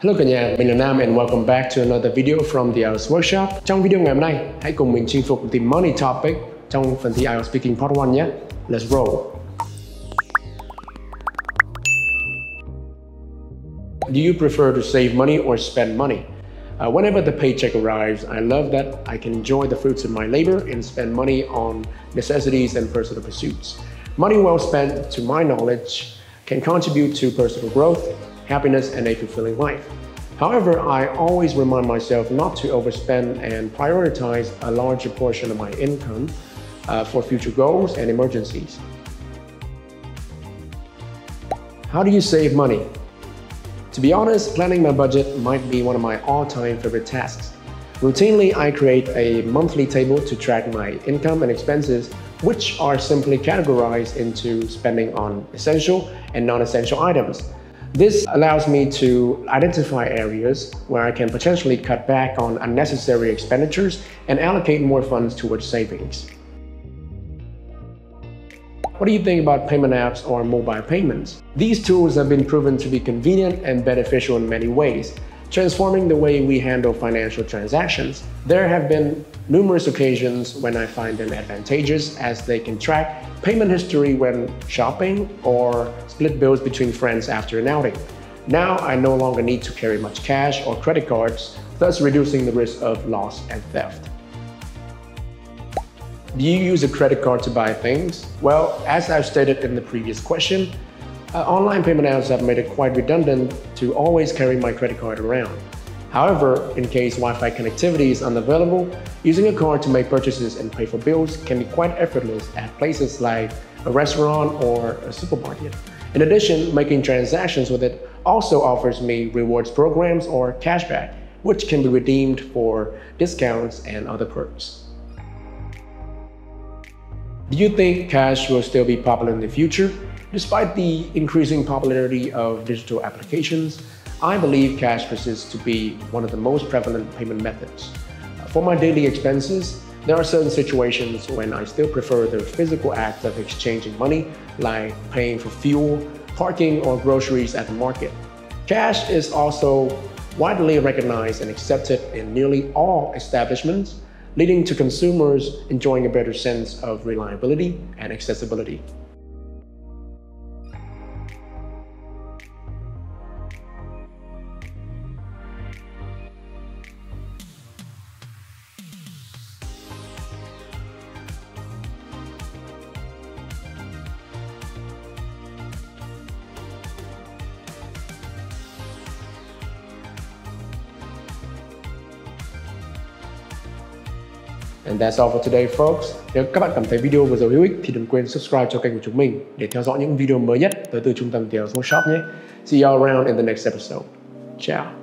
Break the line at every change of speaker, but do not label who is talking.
Hello cả nhà, mình là Nam and welcome back to another video from the IELTS Workshop. Trong video ngày hôm nay, hãy cùng mình chinh phục the money topic trong phần thi IELTS Speaking Part 1 nhé. Let's roll! Do you prefer to save money or spend money? Whenever the paycheck arrives, I love that I can enjoy the fruits of my labor and spend money on necessities and personal pursuits. Money well spent, to my knowledge, can contribute to personal growth, happiness, and a fulfilling life. However, I always remind myself not to overspend and prioritize a larger portion of my income for future goals and emergencies. How do you save money? To be honest, planning my budget might be one of my all-time favorite tasks. Routinely, I create a monthly table to track my income and expenses, which are simply categorized into spending on essential and non-essential items. This allows me to identify areas where I can potentially cut back on unnecessary expenditures and allocate more funds towards savings. What do you think about payment apps or mobile payments? These tools have been proven to be convenient and beneficial in many ways, transforming the way we handle financial transactions. There have been numerous occasions when I find them advantageous as they can track payment history when shopping or split bills between friends after an outing. Now I no longer need to carry much cash or credit cards, thus reducing the risk of loss and theft. Do you use a credit card to buy things? Well, as I've stated in the previous question, online payment apps have made it quite redundant to always carry my credit card around. However, in case Wi-Fi connectivity is unavailable, using a card to make purchases and pay for bills can be quite effortless at places like a restaurant or a supermarket. In addition, making transactions with it also offers me rewards programs or cashback, which can be redeemed for discounts and other perks. Do you think cash will still be popular in the future? Despite the increasing popularity of digital applications, I believe cash persists to be one of the most prevalent payment methods. For my daily expenses, there are certain situations when I still prefer the physical act of exchanging money, like paying for fuel, parking, or groceries at the market. Cash is also widely recognized and accepted in nearly all establishments, leading to consumers enjoying a better sense of reliability and accessibility. And that's all for today, folks. Nếu các bạn cảm thấy video vừa rồi hữu ích thì đừng quên subscribe cho kênh của chúng mình để theo dõi những video mới nhất tới từ trung tâm IELTS Workshop nhé. See you all around in the next episode. Ciao.